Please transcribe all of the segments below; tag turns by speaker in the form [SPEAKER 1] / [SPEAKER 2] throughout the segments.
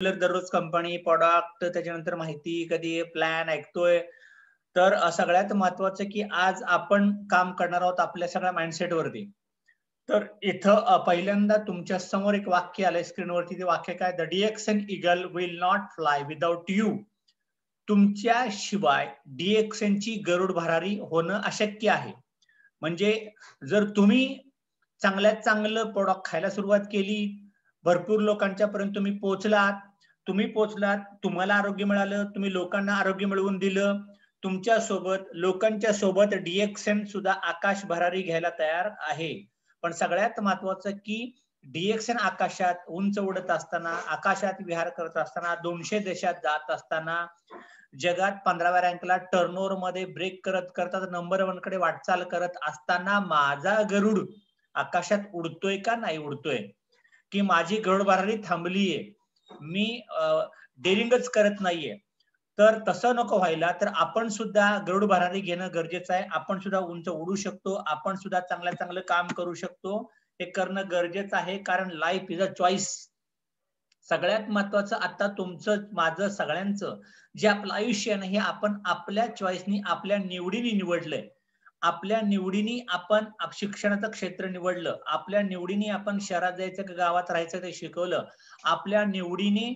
[SPEAKER 1] दररोज company, product, त्याच्यानंतर माहिती, कधी प्लॅन ऐकतोय. तर सगळ्यात महत्त्वाचं की आज आपण काम करणार आहोत आपल्या सगळ्या माइंडसेटवरती. तर इथं पहिल्यांदा तुमच्या समोर एक वाक्य आलंय स्क्रीनवरती. ते वाक्य काय? "The DXN eagle will not fly without you." तुमच्याशिवाय DXNची गरुड भरारी होणं अशक्य आहे. म्हणजे जर तुम्ही चांगल्यात चांगलं प्रॉडक्ट खायला सुरुवात केली, भरपूर लोकांच्यापर्यंत तुम्ही पोहोचलात, तुम्हाला आरोग्य मिळालं, तुम्ही लोकांना आरोग्य मिळवून दिलं. तुमच्यासोबत लोकांच्या सोबत DXN सुद्धा आकाश भरारी घ्यायला तयार आहे. पण सगळ्यात महत्त्वाचं की DXN आकाशात उंच उडत असताना, आकाशात विहार करत असताना, 200 देशात जात असताना, जगात 15व्या रँकला टर्नओव्हरमध्ये ब्रेक करत नंबर 1 कडे वाटचाल करत असताना माझा गरुड आकाशात उडतोय का नाही उडतोय? की माझी गरुड भरारी थांबलीये. मी डेअरिंगच करत नाहीये. तर तसं नको व्हायला. तर आपण सुद्धा गरुड भरारी घेणं गरजेचं आहे. आपण सुद्धा उंच उडू शकतो. आपण सुद्धा चांगलं काम करू शकतो. हे करणं गरजेचं आहे. कारण लाईफ इज अ चॉईस. सगळ्यात महत्त्वाचं आता तुमचं, माझं, सगळ्यांचं जे आपलं आयुष्य आहे ना, हे आपण आपल्या चॉईसनी, आपल्या निवडीने निवडलंय. आपल्या निवडीने आपण शिक्षणाचं क्षेत्र निवडलं. आपल्या निवडीने आपण शहरात जायचं का गावात राहायचं ते शिकवलं. आपल्या निवडीने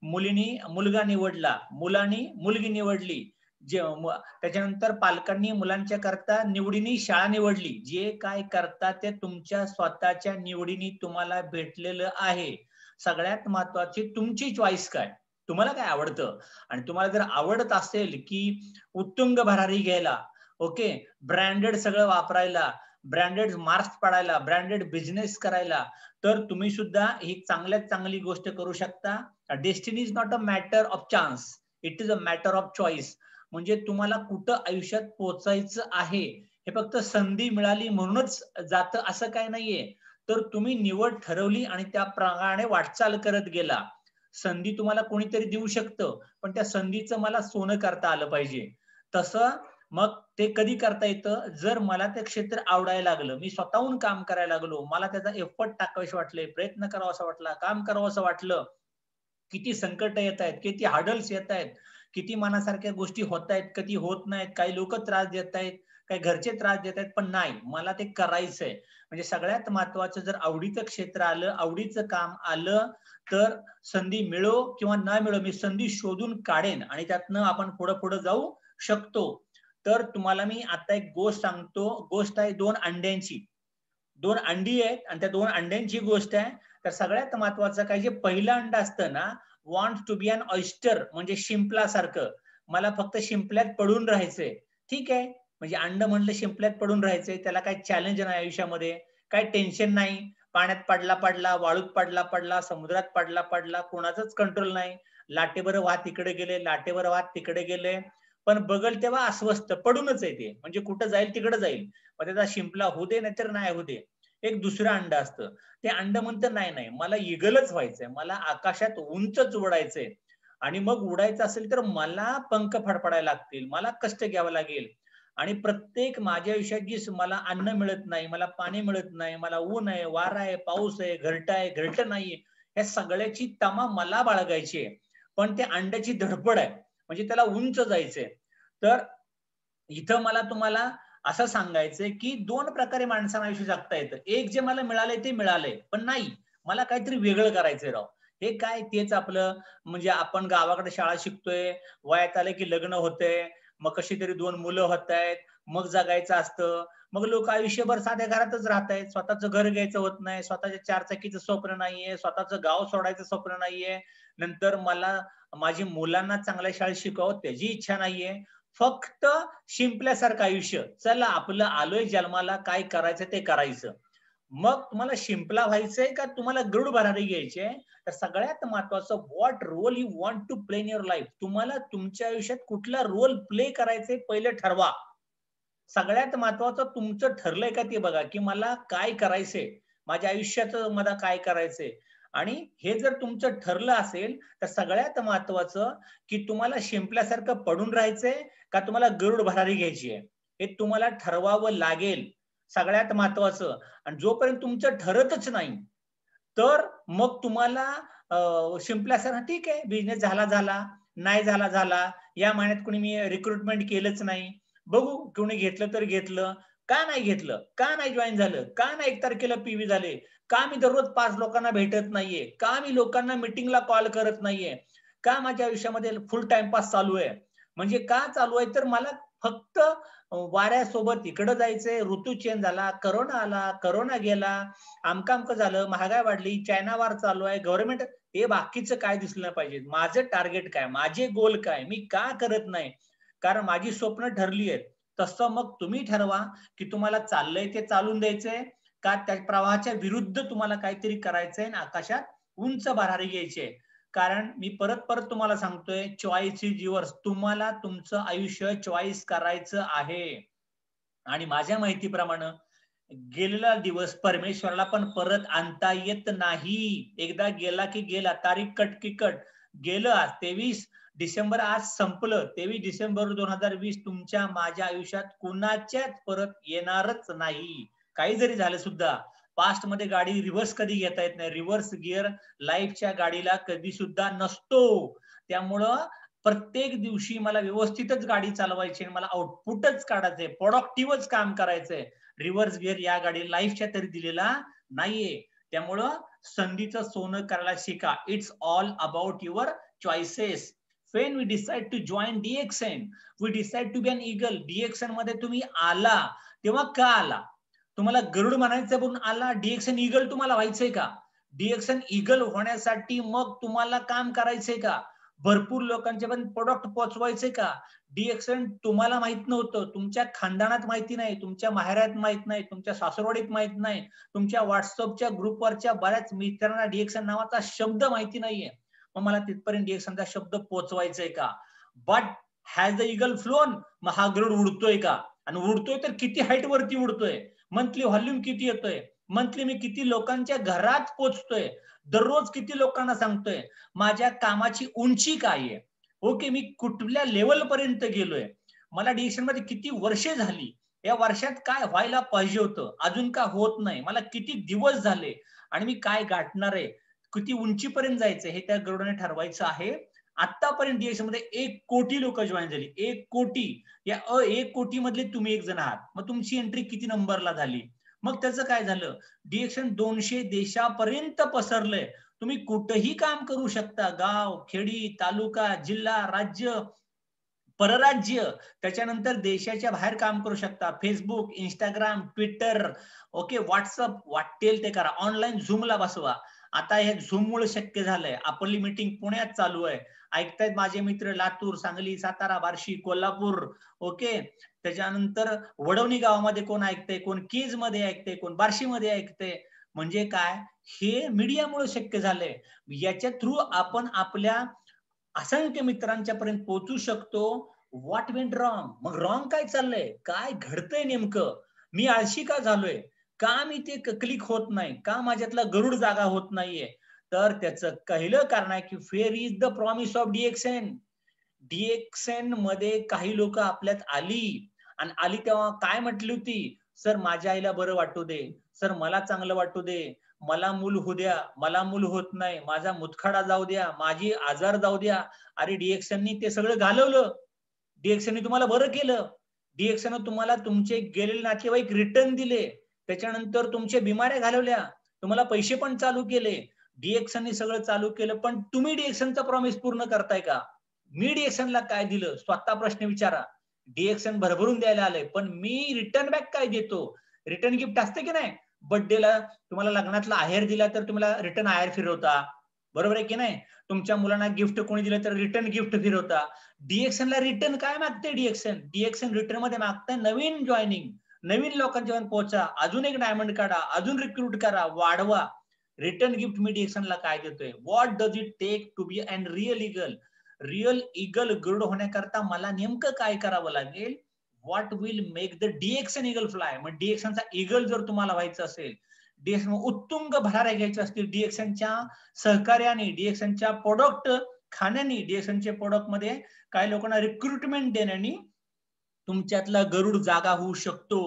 [SPEAKER 1] मुलीने मुलगा निवडला, मुलांनी मुलगी निवडली. त्याच्यानंतर पालकांनी मुलांच्या करता निवडीने शाळा निवडली. जे काय करता ते तुमच्या स्वतःच्या निवडीने तुम्हाला भेटलेलं आहे. सगळ्यात महत्त्वाची तुमची चॉईस काय? तुम्हाला काय आवडतं? आणि तुम्हाला जर आवडत असेल की उत्तुंग भरारी घ्यायला, ओके, ब्रँडेड सगळं वापरायला, ब्रँडेड मार्क्स पाडायला, ब्रँडेड बिझनेस करायला, तर तुम्ही सुद्धा ही चांगल्यात चांगली गोष्ट करू शकता. Destiny is not a matter of chance, it is a matter of choice. म्हणजे तुम्हाला कुठं आयुष्यात पोहोचायचं आहे, हे फक्त संधी मिळाली म्हणूनच जातं असं काही नाहीये. तर तुम्ही निवड ठरवली आणि त्याप्रमाणे वाटचाल करत गेला. संधी तुम्हाला कोणीतरी देऊ शकतं, पण त्या संधीचं मला सोनं करता आलं पाहिजे. तसं मग ते कधी करता येतं? जर मला ते क्षेत्र आवडायला लागलं, मी स्वतःहून काम करायला लागलो, मला त्याचा एफर्ट टाकावेसे वाटले, प्रयत्न करावासा वाटला, काम करावंसं वाटलं. किती संकट येत आहेत, किती हार्डल्स येत आहेत, किती मनासारख्या गोष्टी होत आहेत, कधी होत नाहीत, काही लोक त्रास देत आहेत, काही घरचे त्रास देत आहेत, पण नाही, मला ते करायचंय. म्हणजे सगळ्यात महत्वाचं, जर आवडीचं क्षेत्र आलं, आवडीचं काम आलं, तर संधी मिळो किंवा न मिळो, मी संधी शोधून काढेन आणि त्यातनं आपण पुढे जाऊ शकतो. तर तुम्हाला मी आता एक गोष्ट सांगतो. गोष्ट आहे 2 अंड्यांची. 2 अंडी आहेत आणि त्या 2 अंड्यांची गोष्ट आहे. तर सगळ्यात महत्वाचं काय, जे पहिलं अंड असतं ना, wants to be an oyster, म्हणजे शिंपल्यासारखं. मला फक्त शिंपल्यात पडून राहायचंय. ठीक आहे. म्हणजे अंड म्हणलं शिंपल्यात पडून राहायचंय. त्याला काही चॅलेंज नाही आयुष्यामध्ये. काही टेन्शन नाही. पाण्यात पडला, वाळूत पडला, समुद्रात पडला, कोणाचंच कंट्रोल नाही. लाटेभर वाहत इकडे गेले, लाटेभर वाहत तिकडे गेले. पण बघल तेव्हा अस्वस्थ पडूनच आहे ते. म्हणजे कुठं जाईल तिकडे जाईल. मग त्याचा शिंपला होऊ दे नाहीतर नाही होऊ दे. एक दुसरं अंड असतं. ते अंड म्हणतं नाही, मला ईगलच व्हायचंय. मला आकाशात उंचच उडायचंय. आणि मग उडायचं असेल तर मला पंख फडफडायला लागतील. मला कष्ट घ्यावं लागेल. आणि प्रत्येक माझ्या आयुष्यात जी मला अन्न मिळत नाही, मला पाणी मिळत नाही, मला ऊन आहे, वारा आहे, पाऊस आहे, घरटं नाहीये. या सगळ्याची तमा मला बाळगायची आहे. पण ते अंड्याची धडपड आहे. म्हणजे त्याला उंच जायचंय. तर इथं मला तुम्हाला असं सांगायचंय की 2 प्रकारे माणसाला आयुष्य जगता येतं. एक, जे मला मिळालंय ते मिळालंय. पण नाही, मला काहीतरी वेगळं करायचंय राव. हे काय, तेच आपलं, म्हणजे आपण गावाकडे शाळा शिकतोय, वयात आलं की लग्न होतंय, मग कशी तरी 2 मुलं होतायत, मग जगायचं असतं. मग लोक आयुष्यभर साध्या घरातच राहतायत. स्वतःचं घर घ्यायचं होत नाही, स्वतःच्या 4 चाकीचं स्वप्न नाहीये, स्वतःचं गाव सोडायचं स्वप्न नाहीये. नंतर मला माझी मुलांना चांगल्या शाळेत शिकवावं त्याची इच्छा नाहीये. फक्त शिंपल्यासारखं आयुष्य. चला आपलं आलोय जन्माला, काय करायचं ते करायचं. मग तुम्हाला शिंपला व्हायचंय का तुम्हाला गरुड भरारी घ्यायची आहे? तर सगळ्यात महत्वाचं, what role you want to play in your life. तुम्हाला तुमच्या आयुष्यात कुठला रोल प्ले करायचंय पहिले ठरवा. सगळ्यात महत्वाचं तुमचं ठरलंय का ते बघा, की मला काय करायचंय? माझ्या आयुष्याचं मला काय करायचंय? आणि हे जर तुमचं ठरलं असेल, तर सगळ्यात महत्वाचं, की तुम्हाला शिंपल्यासारखं पडून राहायचंय का तुम्हाला गरुड भरारी घ्यायची आहे? हे तुम्हाला ठरवावं लागेल. सगळ्यात महत्वाचं. आणि जोपर्यंत तुमचं ठरतच नाही, तर मग तुम्हाला शिंपला सर ठीक आहे, बिझनेस झाला, नाही झाला, या महिन्यात कोणी मी रिक्रुटमेंट केलंच नाही, बघू कोणी घेतलं तर घेतलं, का नाही घेतलं, का नाही जॉईन झालं, का नाही 1 तारखेला पीव्ही झाले, का मी दररोज 5 लोकांना भेटत नाहीये, का मी लोकांना मीटिंगला कॉल करत नाहीये, का माझ्या आयुष्यामध्ये फुल टाइमपास चालू आहे. म्हणजे का चालू आहे, तर मला फक्त वाऱ्यासोबत इकडं जायचंय, ऋतू चेंज झाला, करोना गेला, अमकं झालं, महागाई वाढली, चायना वार चालू आहे, गव्हर्नमेंट, हे बाकीचं काय दिसलं पाहिजे. माझं टार्गेट काय, माझे गोल काय, मी का करत नाही, कारण माझी स्वप्न ठरली आहेत. तसं मग तुम्ही ठरवा की तुम्हाला चाललंय ते चालून द्यायचंय का त्या प्रवाहाच्या विरुद्ध तुम्हाला काहीतरी करायचंय आणि आकाशात उंच भरारी घ्यायची. कारण मी परत तुम्हाला सांगतोय, चॉईस इज युअर्स. तुम्हाला तुमचं आयुष्य चॉईस करायचं आहे. आणि माझ्या माहितीप्रमाणे गेलेला दिवस परमेश्वराला पण परत आणता येत नाही. एकदा गेला की गेला, तारीख कट की कट. गेलं आज 23 डिसेंबर आज संपलं. 23 डिसेंबर 2020 तुमच्या माझ्या आयुष्यात कुणाच्याच परत येणारच नाही. काही जरी झालं सुद्धा. पास्ट मध्ये गाडी रिव्हर्स कधी घेता येत नाही. रिव्हर्स गिअर लाईफच्या गाडीला कधी सुद्धा नसतो. त्यामुळं प्रत्येक दिवशी मला व्यवस्थितच गाडी चालवायची, मला आउटपुटच काढायचंय, प्रोडक्टिव्हच काम करायचंय. रिव्हर्स गिअर या गाडी लाईफच्या तरी दिलेला नाहीये. त्यामुळं संधीचं सोनं करायला शिका. It's all about your choices. When we decide to join DXN, we decide to be an eagle. DXN मध्ये तुम्ही आला तेव्हा का आला? तुम्हाला गरुड म्हणायचं म्हणून आला? DXN ईगल तुम्हाला व्हायचंय का? DXN ईगल होण्यासाठी मग तुम्हाला काम करायचंय का? भरपूर लोकांच्या पण प्रोडक्ट पोहोचवायचे का? DXN तुम्हाला माहित नव्हतं, तुमच्या खानदानात माहिती नाही, तुमच्या माहेरात माहित नाही, तुमच्या सासरवाडीत माहित नाही, तुमच्या व्हॉट्सअपच्या ग्रुपवरच्या बऱ्याच मित्रांना DXN नावाचा शब्द माहिती नाहीये. मग मला तिथपर्यंत DXNचा शब्द पोहोचवायचाय का? But has the eagle phloem, मग हा गरुड उडतोय का? आणि उडतोय तर किती हाईट वरती उडतोय? मंथली व्हॉल्यूम किती येतोय? मंथली मी किती लोकांच्या घरात पोहोचतोय? दररोज किती लोकांना सांगतोय? माझ्या कामाची उंची काय आहे? ओके, मी कुठल्या लेवल पर्यंत गेलोय? मला DXN मध्ये किती वर्षे झाली? या वर्षात काय व्हायला पाहिजे होतं, अजून का होत नाही? मला किती दिवस झाले आणि मी काय गाठणार आहे? किती उंचीपर्यंत जायचं हे त्या गरुडाने ठरवायचं आहे. आतापर्यंत DXN मध्ये 1 कोटी लोक जॉईन झाली. 1 कोटी. या 1 कोटी मधले तुम्ही एक जण आहात. मग तुमची एंट्री किती नंबरला झाली? मग त्याचं काय झालं? DXN 200 देशापर्यंत पसरलंय. तुम्ही कुठेही काम करू शकता. गाव, खेडी, तालुका, जिल्हा, राज्य, परराज्य, त्याच्यानंतर देशाच्या बाहेर काम करू शकता. Facebook, Instagram, Twitter, okay, WhatsApp, वाटेल ते करा. ऑनलाईन झूमला बसवा. आता हे झूममुळे शक्य झालंय. आपली मीटिंग पुण्यात चालू आहे. ऐकतायत माझे मित्र लातूर, सांगली, सातारा, बार्शी, कोल्हापूर, ओके. त्याच्यानंतर वडवणी गावामध्ये कोण ऐकतंय, कोण केज मध्ये ऐकतंय, कोण बार्शीमध्ये ऐकतंय. म्हणजे काय? हे मीडियामुळे शक्य झालंय. याच्या थ्रू आपण आपल्या असंख्य मित्रांच्या पर्यंत पोहोचू शकतो. What went wrong? मग रॉंग काय चाललंय? काय घडतंय नेमकं? मी आळशी का झालोय? का मी ते क्लिक होत नाही? का माझ्यातला गरुड जागा होत नाहीये? तर त्याचं पहिलं कारण आहे की fair is the promise of DXN. DXN मध्ये काही लोक आपल्यात आली आणि आली तेव्हा काय म्हटली होती? सर माझ्या आईला बरं वाटू दे, सर मला चांगलं वाटू दे, मला मूल होऊ द्या, मला मूल होत नाही, माझा मुतखडा जाऊ द्या, माझी आजार जाऊ द्या. अरे DXNनी ते सगळं घालवलं. DXNनी तुम्हाला बरं केलं. DXN तुम्हाला तुमचे गेलेले नातेवाईक रिटर्न दिले. त्याच्यानंतर तुमच्या बिमाऱ्या घालवल्या. तुम्हाला पैसे पण चालू केले. DXNनी सगळं चालू केलं, पण तुम्ही DXNचा प्रॉमिस पूर्ण करताय का? मी DXNला काय दिलं? स्वतः प्रश्न विचारा. DXN भरभरून द्यायला आलंय, पण मी रिटर्न बॅक काय देतो? रिटर्न गिफ्ट असते की नाही? बर्थडेला तुम्हाला लग्नातला आहेर दिला तर तुम्हाला रिटर्न आहेर फिरवता. बरोबर आहे की नाही? तुमच्या मुलांना गिफ्ट कोणी दिलं तर रिटर्न गिफ्ट फिरवता. DXNला रिटर्न काय मागते DXN? DXN रिटर्न मध्ये मागताय नवीन जॉईनिंग, नवीन लोकांच्या पर्यंत पोहोचा, अजून एक डायमंड काढा, अजून रिक्रूट करा, वाढवा. रिटर्न गिफ्ट मी DXNला काय देतोय? What does it take to be an real eagle? Real eagle गरुड होण्याकरता मला नेमकं काय करावं लागेल? What will make the DXN eagle fly? मग DXNचा ईगल जर तुम्हाला व्हायचं असेल, DXN उत्तुंग भराऱ्या घ्यायच्या असतील, DXNच्या सहकार्याने, DXNच्या प्रोडक्ट खाण्याने, DXNच्या प्रोडक्ट मध्ये काही लोकांना रिक्रुटमेंट देण्याने तुमच्यातला गरुड जागा होऊ शकतो.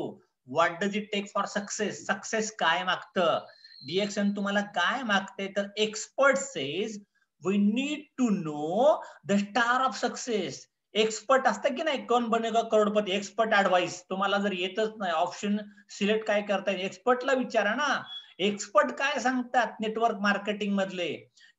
[SPEAKER 1] What does it take for success? Success काय मागतं? DXN तुम्हाला काय मागते तर expert says we need to know the star of success. Expert असतं की नाही, कोण बनेगा करोडपती, एक्सपर्ट ऍडवाइस. तुम्हाला जर येतच नाही ऑप्शन सिलेक्ट काय करता येईल, एक्सपर्टला विचारा ना. एक्सपर्ट काय सांगतात नेटवर्क मार्केटिंग मधले,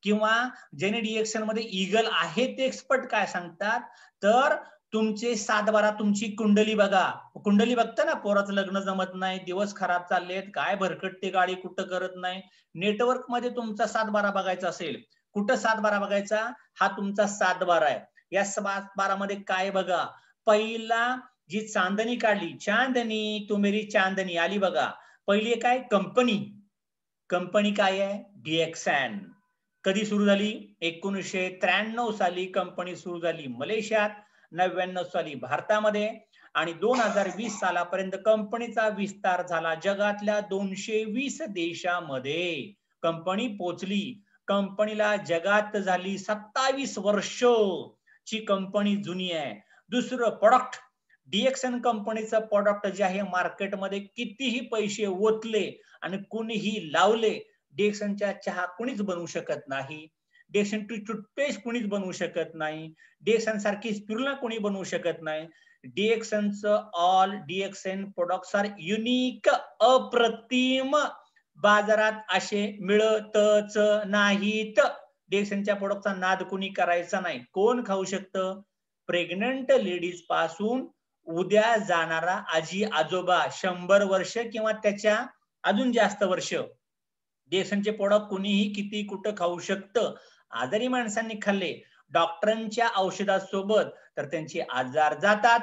[SPEAKER 1] किंवा ज्याने DXN मध्ये ईगल आहे ते एक्सपर्ट काय सांगतात तर तुमचे 7-12 तुमची कुंडली बघा. कुंडली बघता ना, पोराचं लग्न जमत नाही, दिवस खराब चाललेत, काय भरकटते गाडी, कुठं करत नाही. नेटवर्क मध्ये तुमचा 7-12 बघायचा असेल, कुठं 7-12 बघायचा, हा तुमचा 7-12 आहे. या 7-12 मध्ये काय बघा, पहिला जी चांदणी काढली, चांदणी तू मेरी चांदणी आली बघा. पहिली काय कंपनी, कंपनी काय आहे DXN. कधी सुरू झाली 1993 साली कंपनी सुरू झाली मलेशियात, 99 साली भारतामध्ये, आणि 2020 सालापर्यंत कंपनीचा विस्तार झाला जगातल्या 220 देशामध्ये कंपनी पोचली. कंपनीला जगात झाली 27 वर्ष ची कंपनी जुनी आहे. दुसरं प्रोडक्ट, DXN कंपनीचं प्रोडक्ट जे आहे मार्केटमध्ये कितीही पैसे ओतले आणि कुणीही लावले, DXNच्या चहा कुणीच बनवू शकत नाही, DXN टूथपेस्ट कुणीच बनवू शकत नाही, DXN सारखी स्पिरुलिना कोणी बनवू शकत नाही. DXNचं all DXN products are unique, अप्रतिम, बाजारात असे मिळतच नाहीत. DXNच्या प्रोडक्टचा नाद कुणी करायचा नाही. कोण खाऊ शकतं, प्रेग्नंट लेडीज पासून उद्या जाणारा आजी आजोबा 100 वर्ष किंवा त्याच्या अजून जास्त वर्ष DXNचे प्रोडक्ट कुणीही किती कुठं खाऊ शकतं. आजारी माणसांनी खाल्ले डॉक्टरांच्या औषधासोबत तर त्यांचे आजार जातात,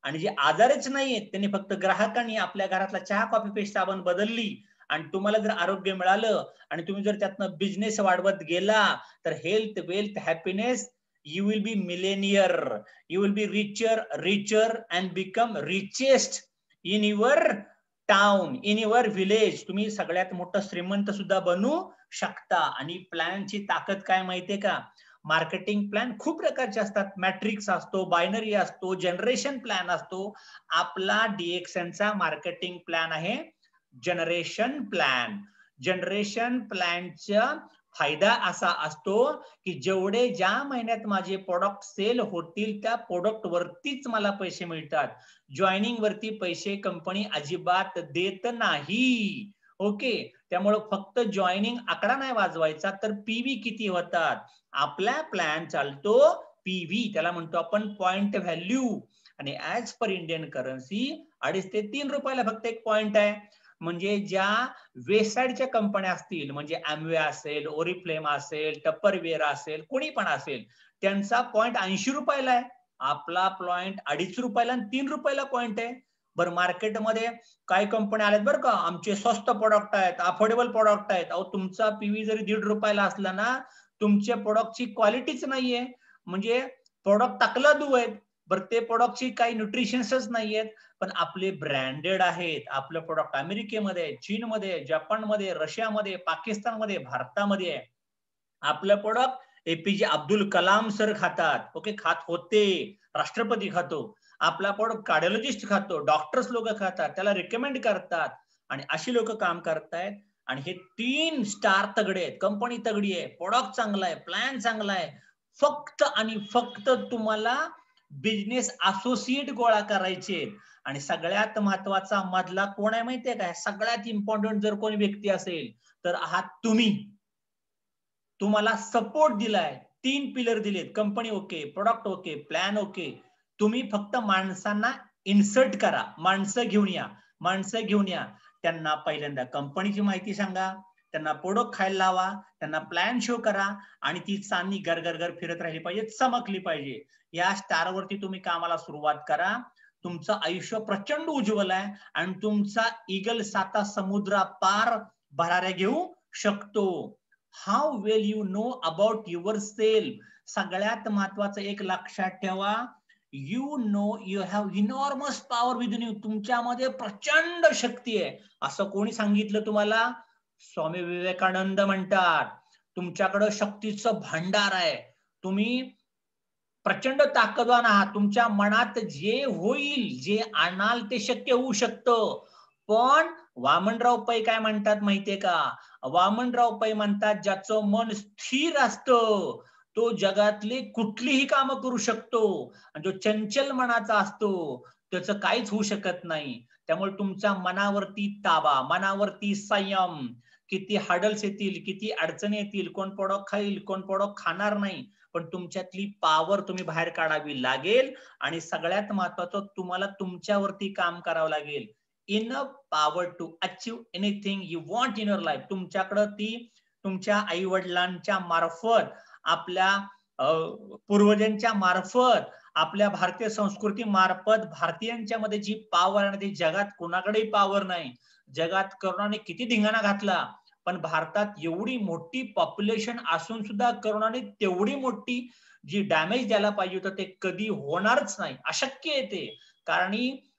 [SPEAKER 1] आणि जे आजारच नाहीयेत त्यांनी फक्त ग्राहकांनी आपल्या घरातला चहा कॉफी पेस्ट साबण बदलली आणि तुम्हाला जर आरोग्य मिळालं आणि तुम्ही जर त्यातनं बिझनेस वाढवत गेला तर health, wealth, happiness, you will be millionaire, you will be richer and become richest in your town, in your village. तुम्ही सगळ्यात मोठं श्रीमंत सुद्धा बनू शकता. आणि प्लॅनची ताकद काय माहितीये का, मार्केटिंग प्लॅन खूप प्रकारचे असतात, मॅट्रिक्स असतो, बायनरी असतो, जनरेशन प्लॅन असतो. आपला DXNचा मार्केटिंग प्लॅन आहे जनरेशन प्लॅन. जनरेशन प्लॅनचा फायदा असा असतो की जेवढे ज्या महिन्यात माझे प्रोडक्ट सेल होतील त्या प्रोडक्ट वरतीच मला पैसे मिळतात. जॉईनिंग वरती पैसे कंपनी अजिबात देत नाही. ओके, त्यामुळे फक्त जॉईनिंग आकडा नाही वाजवायचा तर पीव्ही किती होतात. आपला प्लॅन चालतो पीव्ही, त्याला म्हणतो आपण पॉइंट व्हॅल्यू, आणि ऍज पर इंडियन करन्सी 2.5 ते 3 रुपयाला फक्त एक पॉइंट आहे. म्हणजे ज्या वेस्टसाईडच्या कंपन्या असतील, म्हणजे अॅमवे असेल, ओरिफ्लेम असेल, टप्परवेअर असेल, कोणी पण असेल, त्यांचा पॉइंट 80 रुपयाला आहे. आपला पॉइंट 2.5 रुपयाला आणि 3 रुपयाला पॉइंट आहे. बरं, मार्केटमध्ये काही कंपन्या आल्यात बरं का, आमचे स्वस्त प्रोडक्ट आहेत, अफोर्डेबल प्रोडक्ट आहेत. अहो, तुमचा पीव्ही जरी 1.5 रुपयाला असला ना, तुमच्या प्रोडक्टची क्वालिटीच नाहीये, म्हणजे प्रोडक्ट तकलादू आहेत. बरं, ते प्रोडक्टची काही न्यूट्रिशन्सच नाहीयेत, पण आपले ब्रँडेड आहेत. आपलं प्रोडक्ट अमेरिकेमध्ये आहे, चीनमध्ये, जपानमध्ये, रशियामध्ये, पाकिस्तानमध्ये, भारतामध्ये आहे. आपलं product APJ Abdul Kalam sir खातात, ओके, खात होते, राष्ट्रपती खातो. आपला प्रोडक्ट कार्डिओलॉजिस्ट खातो, डॉक्टर्स लोक खातात, त्याला रिकमेंड करतात, आणि अशी लोक काम करतायत. आणि हे 3 स्टार तगडे आहेत. कंपनी तगडी आहे, प्रोडक्ट चांगला आहे, प्लॅन चांगला आहे. फक्त आणि फक्त तुम्हाला बिझनेस असोसिएट गोळा करायचे. आणि सगळ्यात महत्वाचा मधला कोण आहे माहितीये का, सगळ्यात इम्पॉर्टंट जर कोणी व्यक्ती असेल तर आहात तुम्ही. तुम्हाला सपोर्ट दिलाय, 3 पिलर दिलेत, company okay, product okay, plan okay. तुम्ही फक्त माणसांना इन्सर्ट करा, माणसं घेऊन या, माणसं घेऊन या. त्यांना पहिल्यांदा कंपनीची माहिती सांगा, त्यांना प्रोडक्ट खायला लावा, त्यांना प्लॅन शो करा, आणि ती चांदी गरगरगर फिरत राहिली पाहिजे, चमकली पाहिजे. या स्टारवरती तुम्ही कामाला सुरुवात करा. तुमचं आयुष्य प्रचंड उज्ज्वल आहे आणि तुमचा ईगल 7 समुद्रा पार भराऱ्या घेऊ शकतो. How well you know about your self. सगळ्यात महत्वाचं एक लक्षात ठेवा, you know you have enormous power within you. तुमच्यामध्ये प्रचंड शक्ती आहे. असं कोणी सांगितलं तुम्हाला? स्वामी विवेकानंद म्हणतात, तुमच्याकडे शक्तीचं भांडार आहे, तुम्ही प्रचंड ताकदवान आहात, तुमच्या मनात जे होईल, जे आणाल ते शक्य होऊ शकतं, पण वामनराव पै काय म्हणतात माहितीये का? वामनराव पै म्हणतात, ज्याचं मन स्थिर असतं तो जगातली कुठलीही कामं करू शकतो, आणि जो चंचल मनाचा असतो त्याचं काहीच होऊ शकत नाही. त्यामुळे तुमच्या मनावरती ताबा, मनावरती संयम. किती हाडल्स येतील, किती अडचणी येतील, कोण प्रोडक्ट खाईल, कोण प्रोडक्ट खाणार नाही, पण तुमच्यातली पॉवर तुम्ही बाहेर काढावी लागेल. आणि सगळ्यात महत्वाचं, तुम्हाला तुमच्यावरती काम करावं लागेल. Enough power to achieve anything you want in your life. तुमच्याकडे ती तुमच्या आई वडिलांच्या मार्फत, आपल्या पूर्वजांच्या मार्फत, आपल्या भारतीय संस्कृती मार्फत भारतीयांच्या मध्ये जी पॉवर आहे ती जगात कोणाकडेही पॉवर नाही. जगात करोनाने किती धिंगाणा घातला, पण भारतात एवढी मोठी पॉप्युलेशन असून सुद्धा करोनाने तेवढी मोठी जी डॅमेज द्यायला पाहिजे होतं ते कधी होणारच नाही, अशक्य आहे ते. कारण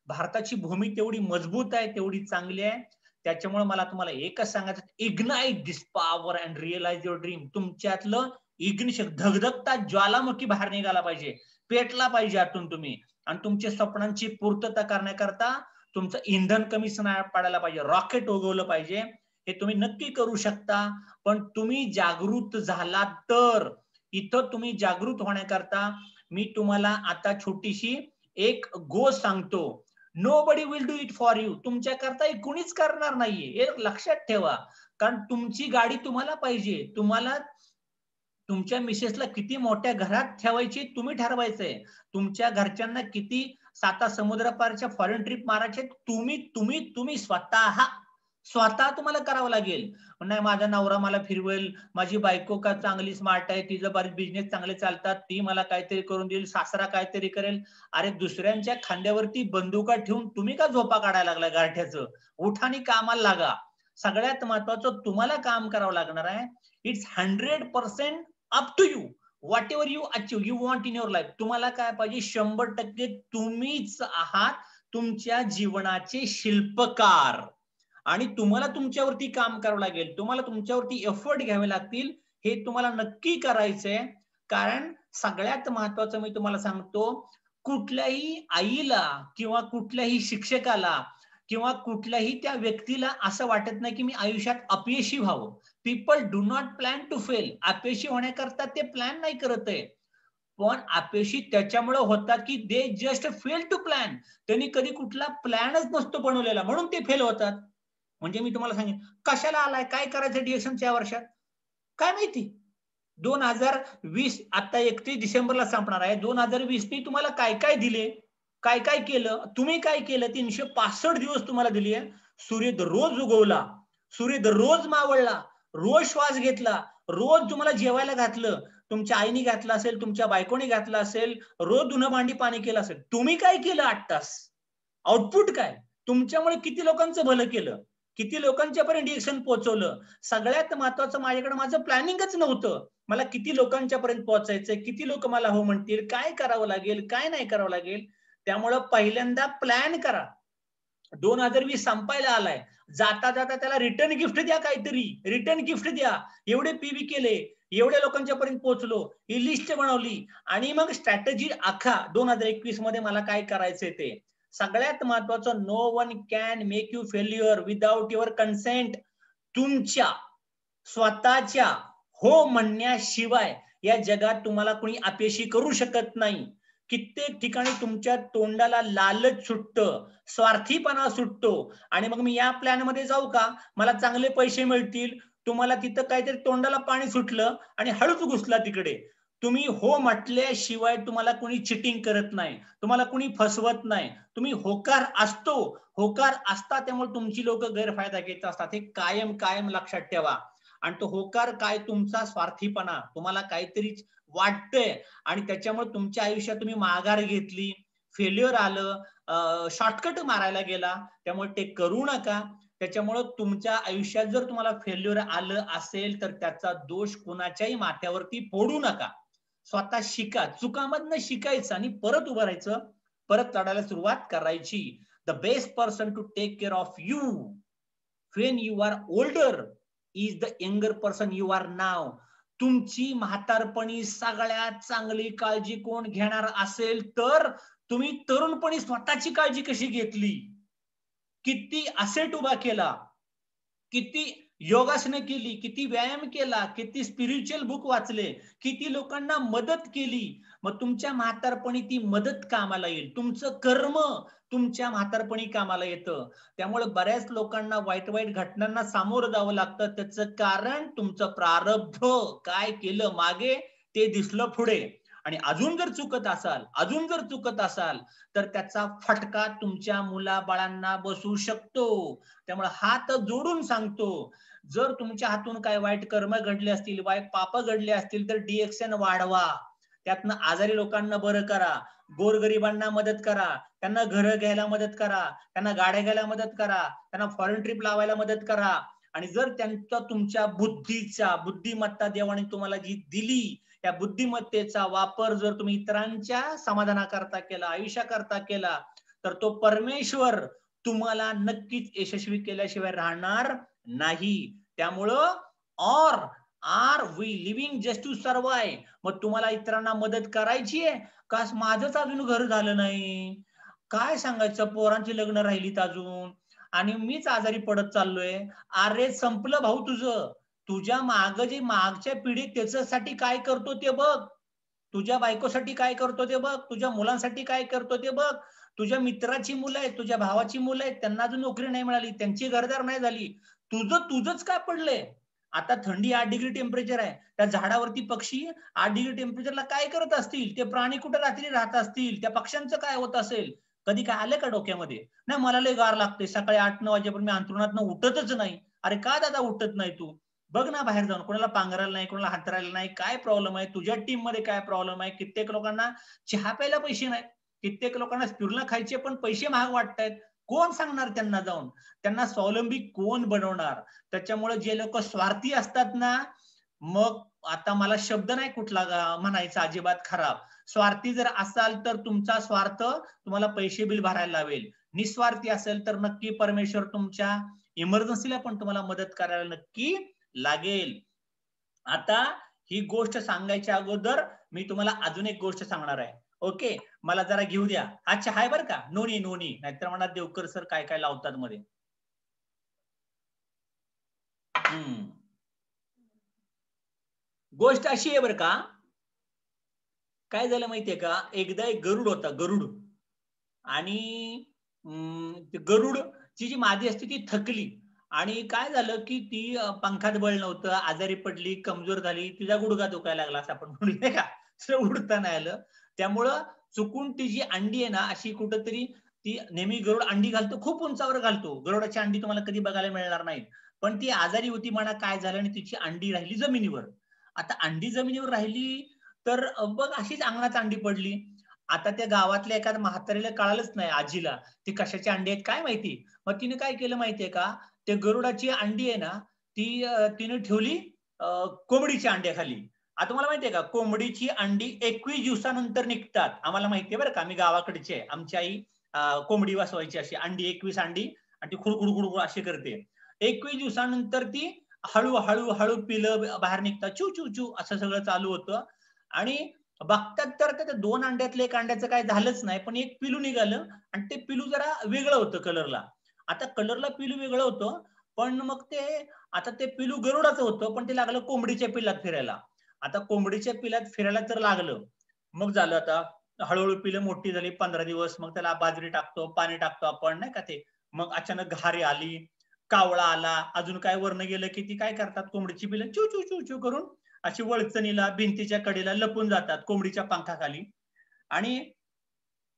[SPEAKER 1] भारताची भूमी तेवढी मजबूत आहे, तेवढी चांगली आहे. त्याच्यामुळे मला तुम्हाला एकच सांगायचं, ignite this power and realize your dream. तुमच्यातलं इग्निशन, धगधगता ज्वालामुखी बाहेर निघाला पाहिजे, पेटला पाहिजे आतून तुम्ही. आणि तुमच्या स्वप्नांची पूर्तता करण्याकरता तुमचं इंधन कमी पडायला पाहिजे, रॉकेट उगवलं पाहिजे. हे तुम्ही नक्की करू शकता, पण तुम्ही जागृत झाला तर. इथं तुम्ही जागृत होण्याकरता मी तुम्हाला आता छोटीशी एक गोष्ट सांगतो. Nobody will do it for you. तुमच्याकरता कुणीच करणार नाहीये, हे लक्षात ठेवा. कारण तुमची गाडी तुम्हाला पाहिजे. तुम्हाला तुमच्या मिसेसला किती मोठ्या घरात ठेवायची तुम्ही ठरवायचंय. तुमच्या घरच्यांना किती 7 समुद्रपारच्या फॉरेन ट्रिप मारायचे तुम्ही तुम्ही तुम्ही स्वतः तुम्हाला करावं लागेल. नाही माझा नवरा मला फिरवेल, माझी बायको का चांगली स्मार्ट आहे, तिचं बरेच बिझनेस चांगले चालतात, ती मला काहीतरी करून देईल, सासरा काहीतरी करेल. अरे दुसऱ्यांच्या खांद्यावरती बंदुका ठेवून तुम्ही का झोपा काढायला लागला गारठ्याचं? उठानी कामाला लागा. सगळ्यात महत्वाचं तुम्हाला काम करावं लागणार आहे. It's 100% up to you. Whatever you achieve you want in your life. तुम्हाला काय पाहिजे, 100% तुम्हीच आहात तुमच्या जीवनाचे शिल्पकार. आणि तुम्हाला तुमच्यावरती काम करावं लागेल, तुम्हाला तुमच्यावरती एफर्ट घ्यावे लागतील. हे तुम्हाला नक्की करायचंय. कारण सगळ्यात महत्वाचं मी तुम्हाला सांगतो, कुठल्याही आईला किंवा कुठल्याही शिक्षकाला किंवा कुठल्याही त्या व्यक्तीला असं वाटत नाही की मी आयुष्यात अपयशी व्हावं. People do not plan to fail. अपयशी होण्याकरता ते प्लॅन नाही करत आहे, पण अपयशी त्याच्यामुळे होतात की they just fail to plan. त्यांनी कधी कुठला प्लॅनच नसतो बनवलेला, म्हणून ते फेल होतात. म्हणजे मी तुम्हाला सांगेन, कशाला आलाय, काय करायचं डिएक्शनच्या वर्षात काय माहिती. 2020 आता 31 डिसेंबरला संपणार आहे. 2020 नी तुम्हाला काय काय दिले, काय काय केलं, तुम्ही काय केलं. 365 दिवस तुम्हाला दिली आहे. सूर्य दररोज उगवला, सूर्य दररोज मावळला, रोज श्वास घेतला, रोज तुम्हाला जेवायला घातलं, तुमच्या आईने घातलं असेल, तुमच्या बायकोने घातलं असेल, रोज धुणं भांडी पाणी केलं असेल. तुम्ही काय केलं 8 तास? आउटपुट काय? तुमच्यामुळे किती लोकांचं भलं केलं, किती लोकांच्या पर्यंत डिएक्शन पोहोचवलं. सगळ्यात महत्वाचं, माझ्याकडे माझं प्लॅनिंगच नव्हतं. मला किती लोकांच्या पर्यंत पोहोचायचंय, किती लोक मला हो म्हणतील, काय करावं लागेल, काय नाही करावं लागेल. त्यामुळं पहिल्यांदा प्लॅन करा. 2020 संपायला आलाय, जाता जाता त्याला रिटर्न गिफ्ट द्या, काहीतरी रिटर्न गिफ्ट द्या. एवढे पीव्ही केले, एवढ्या लोकांच्या पर्यंत पोहोचलो, ही लिस्ट बनवली, आणि मग स्ट्रॅटेजी आखा 2021 मध्ये मला काय करायचंय ते. सगळ्यात महत्वाचं, no one can make you failure without your consent. तुमच्या स्वतःच्या हो म्हणण्याशिवाय या जगात तुम्हाला कोणी अपयशी करू शकत नाही. कित्येक ठिकाणी तुमच्या तोंडाला लालच सुटतं, स्वार्थीपणा सुटतो, आणि मग मी या प्लॅन मध्ये जाऊ का, मला चांगले पैसे मिळतील. तुम्हाला तिथं काहीतरी तोंडाला पाणी सुटलं आणि हळूच घुसला तिकडे. तुम्ही हो म्हटल्याशिवाय तुम्हाला कोणी चिटिंग करत नाही, तुम्हाला कोणी फसवत नाही. तुम्ही होकार असतो, होकार असता, त्यामुळे तुमची लोक गैरफायदा घेत असतात. हे कायम कायम लक्षात ठेवा. आणि तो होकार काय, तुमचा स्वार्थीपणा, तुम्हाला काहीतरी वाटतंय आणि त्याच्यामुळे तुमच्या आयुष्यात तुम्ही माघार घेतली, फेल्युअर आलं, शॉर्टकट मारायला गेला, त्यामुळे ते करू नका. त्याच्यामुळे तुमच्या आयुष्यात जर तुम्हाला फेल्युअर आलं असेल तर त्याचा दोष कुणाच्याही माथ्यावरती फोडू नका. स्वतः शिका, चुकामधनं शिकायचं आणि परत उभं राहायचं, परत लढायला सुरुवात करायची. The best person to take care of you when you are older is the younger person you are now. तुमची म्हातारपणी सगळ्यात चांगली काळजी कोण घेणार असेल तर तुम्ही तरुणपणी स्वतःची काळजी कशी घेतली, किती असेट उभा केला, किती योगासनं केली, किती व्यायाम केला, किती स्पिरिच्युअल बुक वाचले, किती लोकांना मदत केली, मग तुमच्या म्हातारपणी ती मदत कामाला येईल. तुमचं कर्म तुमच्या म्हातारपणी कामाला येतं. त्यामुळे बऱ्याच लोकांना वाईट वाईट घटनांना सामोरं जावं लागतं. त्याचं कारण तुमचं प्रारब्ध काय केलं मागे ते दिसलं पुढे. आणि अजून जर चुकत असाल तर त्याचा फटका तुमच्या मुलाबाळांना बसू शकतो. त्यामुळे हात जोडून सांगतो, जर तुमच्या हातून काय वाईट कर्म घडले असतील, वाईट पाप घडले असतील तर डिएक्शन वाढवा. त्यातनं आजारी लोकांना बरं करा, गोरगरिबांना मदत करा, त्यांना घरं घ्यायला मदत करा, त्यांना गाड्या घ्यायला मदत करा, त्यांना फॉरेन ट्रिप लावायला मदत करा. आणि जर त्यांचा तुमच्या बुद्धिमत्ता देवाने तुम्हाला जी दिली, त्या बुद्धिमत्तेचा वापर जर तुम्ही इतरांच्या समाधानाकरता केला, आयुष्याकरता केला, तर तो परमेश्वर तुम्हाला नक्कीच यशस्वी केल्याशिवाय राहणार नाही. त्यामुळं are we living just to survive? मग तुम्हाला इतरांना मदत करायची आहे का? माझंच अजून घर झालं नाही, काय सांगायचं, पोरांची लग्न राहिलीत अजून आणि मीच आजारी पडत चाललोय. अरे संपलं भाऊ तुझं. तुझ्या माग जे मागच्या पिढीत त्याच्यासाठी काय करतो ते बघ, तुझ्या बायकोसाठी काय करतो ते बघ, तुझ्या मुलांसाठी काय करतो ते बघ. तुझ्या मित्राची मुलं आहेत, तुझ्या भावाची मुलं आहेत, त्यांना अजून नोकरी नाही मिळाली, त्यांची घरदार नाही झाली, तुझंच काय पडलंय? आता थंडी 8 डिग्री टेम्परेचर आहे, त्या झाडावरती पक्षी 8 डिग्री टेम्परेचरला काय करत असतील? ते प्राणी कुठे रात्री राहत असतील? त्या पक्ष्यांचं काय होत असेल? कधी काय आलं का डोक्यामध्ये? नाही मला लय गार लागते, सकाळी 8-9 वाजेपर्यंत मी अंथरुणातनं उठतच नाही. अरे का दादा उठत नाही तू? बघ ना बाहेर जाऊन, कोणाला पांघरायला नाही, कोणाला हातरायला नाही, काय प्रॉब्लेम आहे? तुझ्या टीम मध्ये काय प्रॉब्लेम आहे? कित्येक लोकांना चहा प्यायला पैसे नाही, कित्येक लोकांना स्पिरुलिना खायचे पण पैसे महाग वाटतायत. कोण सांगणार त्यांना जाऊन? त्यांना स्वावलंबी कोण बनवणार? त्याच्यामुळे जे लोक स्वार्थी असतात ना, मग आता मला शब्द नाही कुठला म्हणायचा अजिबात खराब, स्वार्थी जर असाल तर तुमचा स्वार्थ तुम्हाला पैसे बिल भरायला लावेल. निस्वार्थी असेल तर नक्की परमेश्वर तुमच्या इमर्जन्सीला पण तुम्हाला मदत करायला नक्की लागेल. आता ही गोष्ट सांगायच्या अगोदर मी तुम्हाला अजून एक गोष्ट सांगणार आहे. ओके, मला जरा घेऊ द्या. अच्छा हाय बरं का, नोनी नाहीतर म्हणा देवकर सर काय काय लावतात मध्ये. गोष्ट अशी आहे बरं का, काय झालं माहितीये का, एकदा एक गरुड होता, गरुड. आणि गरुडची जी मादी असते ती थकली आणि काय झालं की ती पंखात बळ नव्हतं, आजारी पडली, कमजोर झाली, तिचा गुडघा दुखायला लागला असं आपण म्हणू नाही का, उडता नाही आलं. त्यामुळं चुकून ती जी अंडी आहे ना, अशी कुठंतरी, ती नेहमी गरुड अंडी घालतो, खूप उंचावर घालतो, गरुडाची अंडी तुम्हाला कधी बघायला मिळणार नाहीत. पण ती आजारी होती म्हणा, काय झालं आणि तिची अंडी राहिली जमिनीवर. आता अंडी जमिनीवर राहिली तर बघ अशीच अंगणात अंडी पडली. आता त्या गावातल्या एखाद्या म्हातारीला कळालंच नाही, आजीला, ती कशाची अंडी आहेत काय माहिती. मग तिने काय केलं माहितीये का, ते गरुडाची अंडी आहे ना, ती तिने ठेवली कोंबडीच्या अंड्याखाली. आता तुम्हाला माहितीये का, कोंबडीची अंडी 21 दिवसानंतर निघतात. आम्हाला माहितीये बरं का, आम्ही गावाकडचे, आमची आई कोंबडी वासवायची, अशी अंडी 21 अंडी, आणि ती खुडखुड अशी करते. 21 दिवसानंतर ती हळू पिलं बाहेर निघतात, चू चू चू असं सगळं चालू होतं. आणि बघतात तर त्या 2 अंड्यातलं 1 अंड्याचं काय झालंच नाही, पण एक पिलू निघालं आणि ते पिलू जरा वेगळं होतं कलरला. आता कलरला पिलू वेगळं होतं, पण मग आता ते पिलू गरुडाचं होतं, पण ते लागलं कोंबडीच्या पिल्लात फिरायला. आता कोंबडीच्या पिल्लात फिरायला तर लागलं, मग झालं आता हळूहळू पिलं मोठी झाली, 15 दिवस, मग त्याला बाजरी टाकतो, पाणी टाकतो आपण नाही का ते. मग अचानक घारी आली, कावळा आला, अजून काय वरनं गेलं की ती काय करतात, कोंबडीची पिल्लं चू चू चू चू करून अशी वळचणीला, भिंतीच्या कडेला लपून जातात कोंबडीच्या पंखाखाली. आणि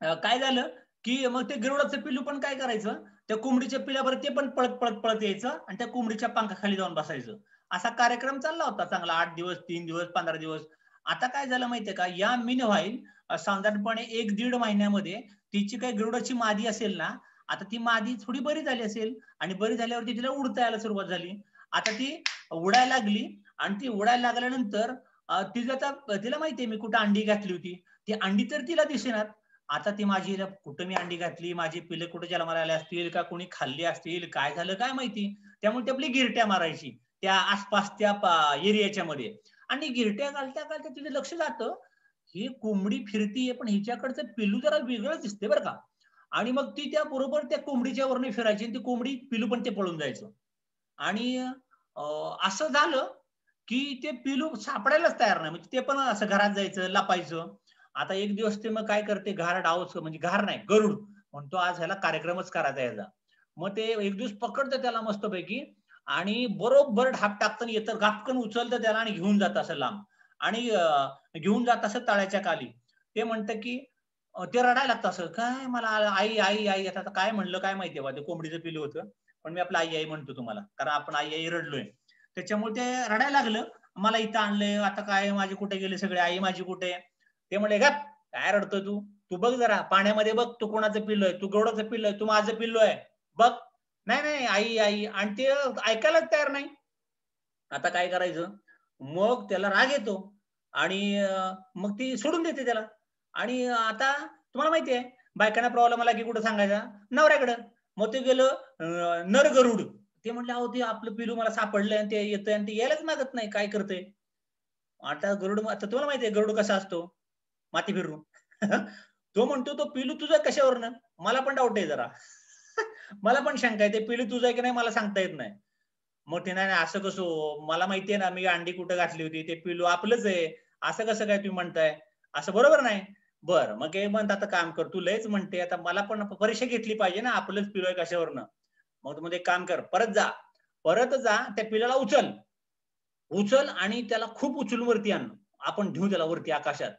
[SPEAKER 1] काय झालं की मग ते गरुडाचं पिल्लू पण काय करायचं, त्या कोंबडीच्या पिल्लावर ते पण पळत पळत पळत यायचं आणि त्या कोंबडीच्या पंखाखाली जाऊन बसायचं. असा कार्यक्रम चालला होता चांगला, 8 दिवस, 3 दिवस, 15 दिवस. आता काय झालं माहितीये का, या मीन व्हाईल साधारणपणे 1-1.5 महिन्यामध्ये तिची काही गरुडाची मादी असेल ना, आता ती मादी थोडी बरी झाली असेल आणि बरी झाल्यावरती तिला उडता यायला सुरुवात झाली. आता ती उडायला लागली आणि ती उडायला लागल्यानंतर तिला माहितीये मी कुठं अंडी घातली होती, ती अंडी तर तिला दिसेनात. आता ती माझी कुठं मी अंडी घातली, माझी पिल्लं कुठे जन्माला आले असतील का, कोणी खाल्ली असतील, काय झालं काय माहिती. त्यामुळे ती आपली गिरट्या मारायची त्या आसपासच्या एरियाच्या मध्ये. आणि गिरट्या घालता घालता तिचं लक्ष जातं, ही कोंबडी फिरतीये पण हिच्याकडचं पिल्लू जरा वेगळं दिसते बरं का. आणि मग ती त्या बरोबर त्या कोंबडीच्या वरने फिरायची आणि ती कोंबडी पिलू पण ते पळून जायचं. आणि असं झालं की ते पिलू सापडायलाच तयार नाही. म्हणजे ते पण असं घरात जायचं, लपायचं. आता एक दिवस ते मग काय करते, घार डावच म्हणजे घार नाही, गरुड म्हणतो आज ह्याला कार्यक्रमच करायचा याचा. मग ते एक दिवस पकडतं त्याला मस्तपैकी आणि बरोबर ढाप टाकतं आणि येतं, गापकन उचलतं त्याला आणि घेऊन जातं असं लांब. आणि घेऊन जात असं तळ्याच्या खाली. ते म्हणतं की ते रडायला लागतं असं, "काय मला आई, आई, आई." आता काय म्हणलं काय माहिती बा, ते कोंबडीचं पिल्लू होतं. पण मी आपलं आई, आई म्हणतो तुम्हाला. कारण आपण आई, आई रडलोय. त्याच्यामुळे ते रडायला लागलं. मला इथं आणलंय, आता काय माझे कुठे गेले सगळे, आई माझी कुठे? ते म्हणले, "गप! काय रडतोय तू? तू बघ जरा पाण्यामध्ये बघ, तू कोणाचं पिल्लू आहे? तू गरुडाचं पिल्लू आहे, तू माझं पिल्लू आहे. बघ." "नाही, नाही, आई, आई." आणि ते ऐकायलाच तयार नाही. आता काय करायचं? मग त्याला राग येतो आणि मग ती सोडून देते त्याला. आणि आता तुम्हाला माहिती आहे, बायकांना प्रॉब्लेम आला की कुठं सांगायचा? नवऱ्याकडं. मग ते गेलं नर गरुड. ते म्हटले, "अहो, ते आपलं पिलू मला सापडलंय आणि ते येतंय आणि ते यायलाच मागत नाही. काय करतंय?" आता गरुड, आता तुम्हाला माहिती आहे गरुड कसा असतो? माती फिरून. तो म्हणतो, "तो पिलू तुझा कशावरनं?" मला पण डाऊट आहे जरा. मला पण शंका आहे, ते पिलू तुझं आहे की नाही मला सांगता येत नाही. मग ते, "नाही, नाही, असं कसं हो? मला माहिती आहे ना, मी अंडी कुठं घातली होती. ते पिल्लू आपलंच आहे. असं कसं काय तुम्ही म्हणताय? असं बरोबर नाही." बरं, मग हे म्हणतात, "आता काम कर. तू लयच म्हणते. आता मला पण परीक्षा घेतली पाहिजे ना, आपलंच पिल्लू आहे कशावरनं." मग तू एक काम कर, परत जा. परत जा, त्या पिल्लाला उचल. उचल आणि त्याला खूप उचलून वरती आण. आपण नेऊ त्याला वरती आकाशात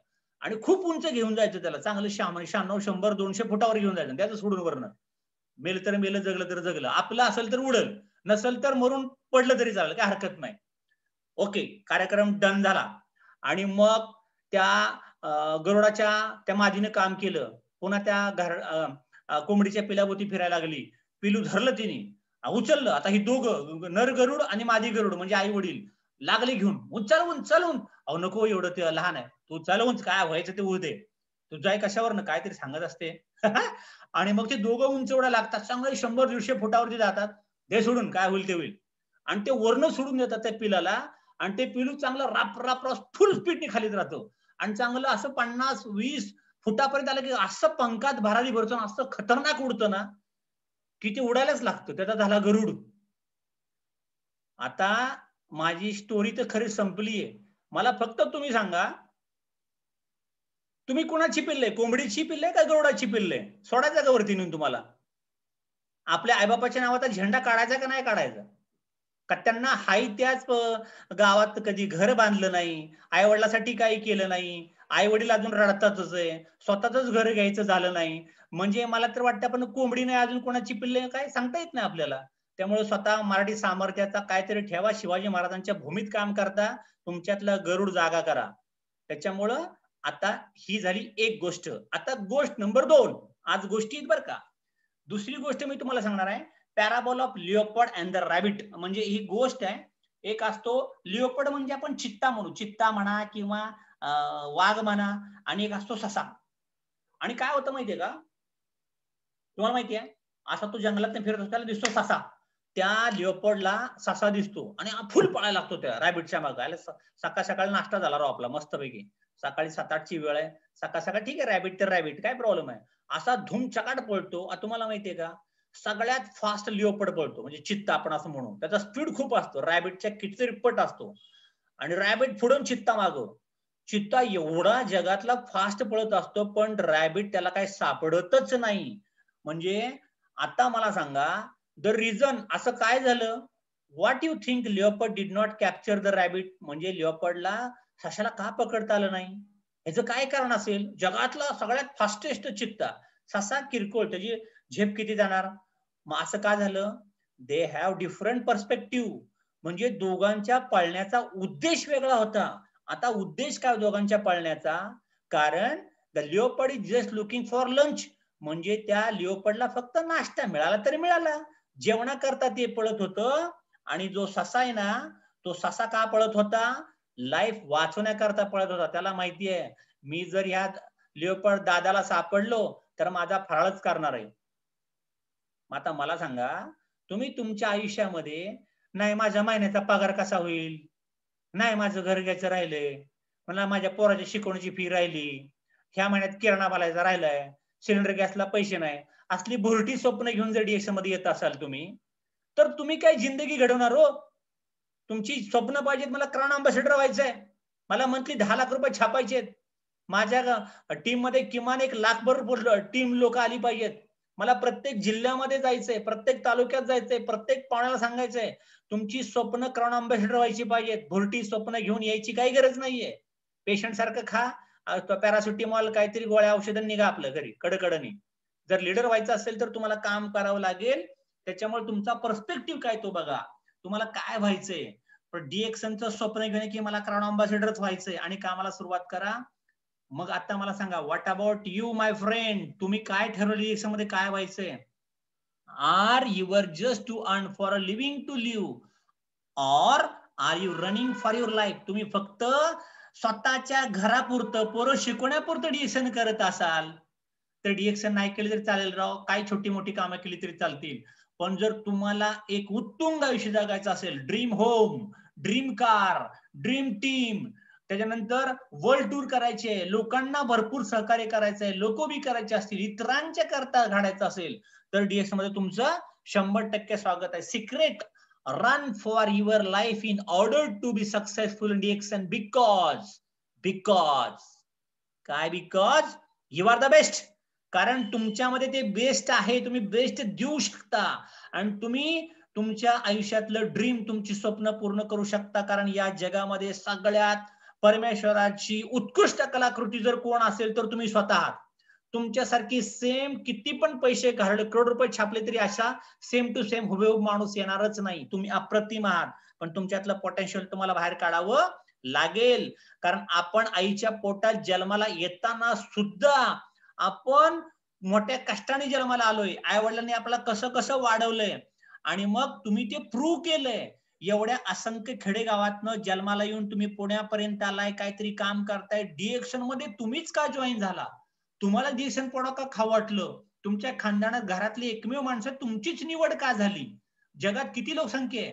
[SPEAKER 1] आणि खूप उंच घेऊन जायचं त्याला. चांगलं 96, 100, 200 फुटावर घेऊन जायचं. त्याचं सोडून वरनं. मेलं तर मेलं, जगलं तर जगलं. आपलं असेल तर उडेल, नसेल तर मरून पडलं तरी चालेल, काही हरकत नाही. ओके, कार्यक्रम डन झाला आणि मग त्या गरुडाच्या त्या मादीनं काम केलं. पुन्हा त्या कोंबडीच्या पिलाभोवती फिरायला लागली. पिलू धरलं तिने, उचललं. आता ही दोघं नर गरुड आणि मादी गरुड म्हणजे आई-वडील लागले घेऊन. "उचल, उचल." "अहो नको, एवढं ते लहान आहे. तू चल उंच, काय व्हायचं ते होऊ दे. तू जाय कशावरनं?" काहीतरी सांगत असते. आणि मग ते दोघं उंच उड्या लागतात. चांगले 100-150 फुटावरती जातात. दे सोडून, काय होईल ते होईल. आणि ते वरनं सोडून देतात त्या पिलाला आणि ते पिलू चांगलं राप फुल स्पीडने खालीच राहतं आणि चांगलं असं 50-20 फुटापर्यंत आलं की असं पंखात भरारी भरतो आणि असं खतरनाक उडतं ना, की ते उडायलाच लागतं. त्याचा झाला गरुड. आता माझी स्टोरी तर खरी संपलीये. मला फक्त तुम्ही सांगा, तुम्ही कोणाची पिल्ले? कोंबडीची पिल्ले का गरुडाची पिल्ले? सोडायचं का वरती नेऊन तुम्हाला? आपल्या आई नावाचा झेंडा काढायचा का नाही काढायचा? का त्यांना हाय त्याच गावात कधी घर बांधलं नाही, आई-वडिलांसाठी काही केलं नाही, आई-वडील अजून रडतातच आहे, स्वतःचंच घर घ्यायचं झालं नाही. म्हणजे मला तर वाटतं आपण कोंबडी नाही अजून कोणाची पिल्ले काय सांगता येत नाही आपल्याला. त्यामुळे स्वतः मराठी सामर्थ्याचा काहीतरी ठेवा, शिवाजी महाराजांच्या भूमीत काम करता, तुमच्यातला गरुड जागा करा. त्याच्यामुळं आता ही झाली एक गोष्ट. आता गोष्ट नंबर 2. आज गोष्टी आहेत बरं का. दुसरी गोष्ट मी तुम्हाला सांगणार आहे. पॅराबॉल ऑफ लिओपार्ड अँड द रॅबिट म्हणजे ही गोष्ट आहे. एक असतो लिओपार्ड म्हणजे आपण चित्ता म्हणू. चित्ता म्हणा किंवा वाघ म्हणा आणि एक असतो ससा. आणि काय होतं माहितीये का? तुम्हाला माहिती आहे? असा तो जंगलात फिरत असताना दिसतो ससा. त्या लिओपार्डला ससा दिसतो आणि फुल पळायला लागतो त्या रॅबिटच्या मागे. सकाळ-सकाळी नाश्ता झाला राव आपला मस्तपैकी. सकाळी 7:00-8:00 ची वेळ आहे. सकाळ-सकाळ ठीक आहे, रॅबिट तर रॅबिट काय प्रॉब्लेम आहे. असा धूमचकाट पळतो. तुम्हाला माहितीये का? सगळ्यात फास्ट लिओपार्ड पळतो. म्हणजे चित्ता आपण असं म्हणू. त्याचा स्पीड खूप असतो. रॅबिटच्या कितीतरी पट असतो. आणि रॅबिट पुढून चित्ता मागं. चित्ता एवढा जगातला फास्ट पळत असतो, पण रॅबिट त्याला काही सापडतच नाही. म्हणजे आता मला सांगा, द रिझन असं काय झालं? What you think leopard did not capture the rabbit? म्हणजे लिओपार्डला सशाला का पकडता आलं नाही? ह्याचं काय कारण असेल? जगातला सगळ्यात फास्टेस्ट चित्ता. ससा किरकोळ, त्याची झेप किती जाणार? मग असं का झालं? They have different perspective. म्हणजे दोघांच्या पळण्याचा उद्देश वेगळा होता. आता उद्देश काय दोघांच्या पळण्याचा? कारण the leopard is just looking for lunch. म्हणजे त्या लिओपार्डला फक्त नाश्ता मिळाला तरी मिळाला. जेवणाकरता ते पळत होतं आणि जो ससा आहे ना, तो ससा का पळत होता? लाईफ वाचवण्याकरता पळत होता. त्याला माहिती आहे, मी जर ह्या लिओपार्ड दादाला सापडलो, तर माझा फराळच करणार आहे. आता मला सांगा, तुम्ही तुमच्या आयुष्यामध्ये नाही माझ्या महिन्याचा पगार कसा होईल? नाही माझं घर घ्यायचं राहिलंय. मला माझ्या पोराच्या शिकवणीची फी राहिली. ह्या महिन्यात किराणा भरायचा राहिलाय. सिलेंडर गॅसला पैसे नाही. असली भुरटी स्वप्न घेऊन जर डिएक्शन मध्ये येत असाल तुम्ही, तर तुम्ही काय जिंदगी घडवणार हो? तुमची स्वप्न पाहिजेत, मला क्राउन अँबॅसेडर व्हायचंय, मला मंथली 10 लाख रुपये छापायचे, माझ्या टीम मध्ये किमान 1 लाखभर टीम लोक आली पाहिजेत, मला प्रत्येक जिल्ह्यामध्ये जायचंय, प्रत्येक तालुक्यात जायचंय, प्रत्येक पाण्याला सांगायचंय. तुमची स्वप्न क्राउन अँबॅसेडर व्हायची पाहिजेत. भुरटी स्वप्न घेऊन यायची काही गरज नाहीये. पेशंट सारखं खा, पॅरासिटामॉल काहीतरी गोळ्या औषधं निघा आपलं घरी कडकडनी. जर लीडर व्हायचं असेल तर तुम्हाला काम करावं लागेल. त्याच्यामुळे तुमचा पर्स्पेक्टिव्ह काय तो बघा, तुम्हाला काय व्हायचंय. पण डिएक्शनचं स्वप्न घेणे की मला क्राउन अँबॅसेडरच व्हायचंय आणि कामाला सुरुवात करा. मग आता मला सांगा, what about you my friend, तुम्ही काय ठरवलं डिएक्शन मध्ये काय व्हायचंय? Are your just to earn for a living to live, or are you running for your life? तुम्ही फक्त स्वतःच्या घरापुरतं, पोरं शिकवण्यापुरतं डिएक्शन करत असाल तर डिएक्शन नाही केलं तरी चालेल राव, काय छोटी मोठी कामं केली तरी चालतील. पण जर तुम्हाला एक उत्तुंग आयुष्य जगायचं असेल, dream home, dream car, dream team, त्याच्यानंतर वर्ल्ड टूर करायचे, लोकांना भरपूर सहकार्य करायचंय, लोकोबी करायचे असतील, इतरांच्या करता घडायचं असेल तर डिएक्शन मध्ये तुमचं 100% स्वागत आहे. Secret, run for your life in order to be successful in DXN because you are the best. कारण तुमच्यामध्ये ते बेस्ट आहे, तुम्ही बेस्ट देऊ शकता आणि तुम्ही तुमच्या आयुष्यातलं ड्रीम, तुमची स्वप्न पूर्ण करू शकता. कारण या जगामध्ये सगळ्यात परमेश्वराची उत्कृष्ट कलाकृती जर कोण असेल तर तुम्ही स्वतः आहात. तुमच्यासारखी सेम किती पण पैसे घालले, करोड रुपये छापले तरी अशा सेम टू सेम हुबेहूब माणूस येणारच नाही. तुम्ही अप्रतिम आहात, पण तुमच्यातलं पोटेन्शियल तुम्हाला बाहेर काढावं लागेल. कारण आपण आईच्या पोटात जन्माला येताना सुद्धा आपण मोठ्या कष्टाने जन्माला आलोय. आई वडिलांनी आपल्याला कसं कसं वाढवलंय आणि मग तुम्ही ते प्रूव्ह केलंय. एवढ्या असंख्य खेडेगावातनं जन्माला येऊन तुम्ही पुण्यापर्यंत आलाय, काहीतरी काम करताय. डिएक्शन मध्ये तुम्हीच का जॉईन झाला? तुम्हाला डिएक्शन प्रोडक्ट का खाऊ वाटलं? तुमच्या खानदानात घरातली एकमेव माणसं तुमचीच निवड का झाली? जगात किती लोकसंख्या आहे?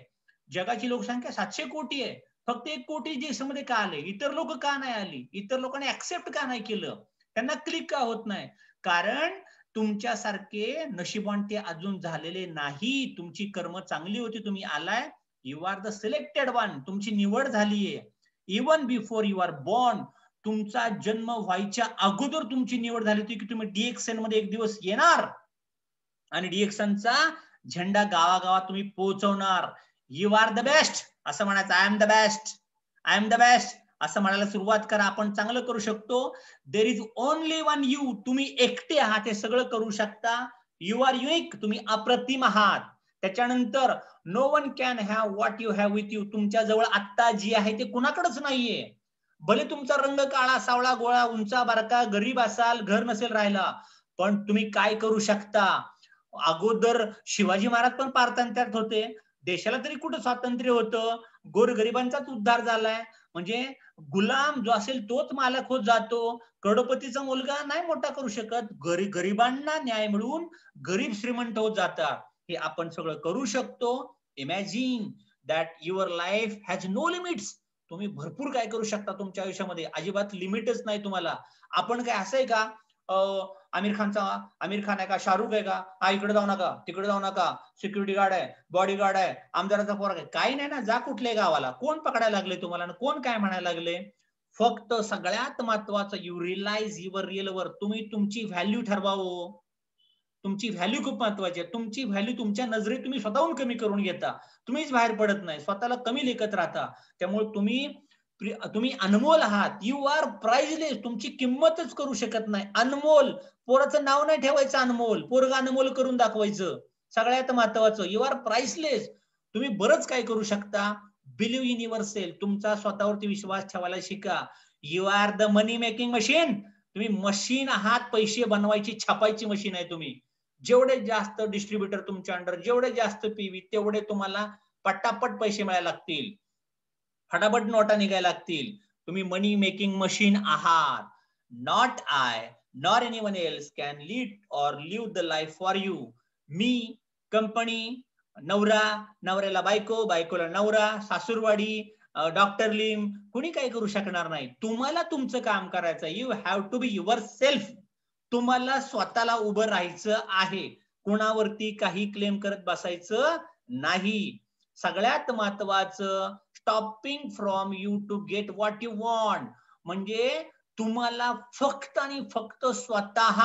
[SPEAKER 1] जगाची लोकसंख्या 700 कोटी आहे. फक्त 1 कोटी डिएक्शन मध्ये का आले? इतर लोक का नाही आली? इतर लोकांनी ऍक्सेप्ट का नाही केलं? त्यांना क्लिक का होत नाही? कारण तुमच्यासारखे नशिबान ते अजून झालेले नाही. तुमची कर्म चांगली होती, तुम्ही आलाय. You are the selected one, तुमची निवड झालीये. Even before you are born, तुमचा जन्म व्हायच्या अगोदर तुमची निवड झाली होती की तुम्ही डिएक्शन मध्ये एक दिवस येणार आणि डिएक्शनचा झेंडा गावागावात तुम्ही पोहोचवणार. यू आर द बेस्ट असं म्हणायचं. I am the best, I am the best असं म्हणायला सुरुवात करा. आपण चांगलं करू शकतो. There is only one you, तुम्ही एकटे आहात, हे सगळं करू शकता. यू आर युनिक, तुम्ही अप्रतिम आहात. त्याच्यानंतर no one can have what you have with you, तुमच्या जवळ आत्ता जी आहे ते कुणाकडेच नाहीये. भले तुमचा रंग काळा, सावळा, गोळा, उंचा, बारका, गरीब असाल, घर नसेल राहिला, पण तुम्ही काय करू शकता? अगोदर शिवाजी महाराज पण पारतंत्र्यात होते. देशाला तरी कुठं स्वातंत्र्य होतं? गोरगरिबांचाच उद्धार झालाय. म्हणजे गुलाम जो असेल तोच मालक होत जातो. करोडपतीचा मुलगा नाही मोठा करू शकत. गरीबांना न्याय मिळून गरीब श्रीमंत होत जातात. हे आपण सगळं करू शकतो. Imagine that your life has no limits. तुम्ही भरपूर काय करू शकता तुमच्या आयुष्यामध्ये, अजिबात लिमिटच नाही तुम्हाला. आपण काय असं आहे का, आमिर खान आहे का, शाहरुख आहे का, हा इकडे जाऊ नका, तिकडे जाऊ नका, सिक्युरिटी गार्ड आहे, बॉडी गार्ड आहे, आमदाराचा पोरगा आहे, काही नाही ना. जा कुठल्याही गावाला, कोण पकडायला लागले तुम्हाला, कोण काय म्हणायला लागले? फक्त सगळ्यात महत्वाचं, you realize your real worth. तुम्ही तुमची व्हॅल्यू ठरवावं. तुमची व्हॅल्यू खूप महत्वाची आहे. तुमची व्हॅल्यू तुमच्या नजरेत तुम्ही स्वतःहून कमी करून घेता. तुम्हीच बाहेर पडत नाही, स्वतःला कमी लेखत राहता. त्यामुळे तुम्ही अनमोल आहात. यू आर प्राइजलेस, तुमची किंमतच करू शकत नाही. अनमोल, पोराचं नाव नाही ठेवायचं अनमोल, पोरग अनमोल करून दाखवायचं. सगळ्यात महत्वाचं, यू आर प्राइसलेस. तुम्ही बरंच काय करू शकता. बिलीव्ह इन युअर सेल्फ, तुमचा स्वतःवरती विश्वास ठेवायला शिका. You are the money making machine. तुम्ही मशीन आहात, पैसे बनवायची, छापायची मशीन आहे तुम्ही. जेवढे जास्त डिस्ट्रीब्युटर तुमच्या अंडर, जेवढे जास्त पीवी, तेवढे तुम्हाला पटापट पैसे मिळायला लागतील, फटाफट नोटा निघायला लागतील. तुम्ही मनी मेकिंग मशीन आहात. Not I nor anyone else can lead or live the life for you. मी, कंपनी, नवरा, नवऱ्याला बायको, बायकोला नवरा, सासूरवाडी, डॉक्टर लिम, कुणी काही करू शकणार नाही. तुम्हाला तुमचं काम करायचं. You have to be yourself. तुम्हाला स्वतःला उभं राहायचं आहे, कोणावरती काही क्लेम करत बसायचं नाही. सगळ्यात महत्वाचं, stopping from you to get what you want, म्हणजे तुम्हाला फक्त आणि फक्त स्वतः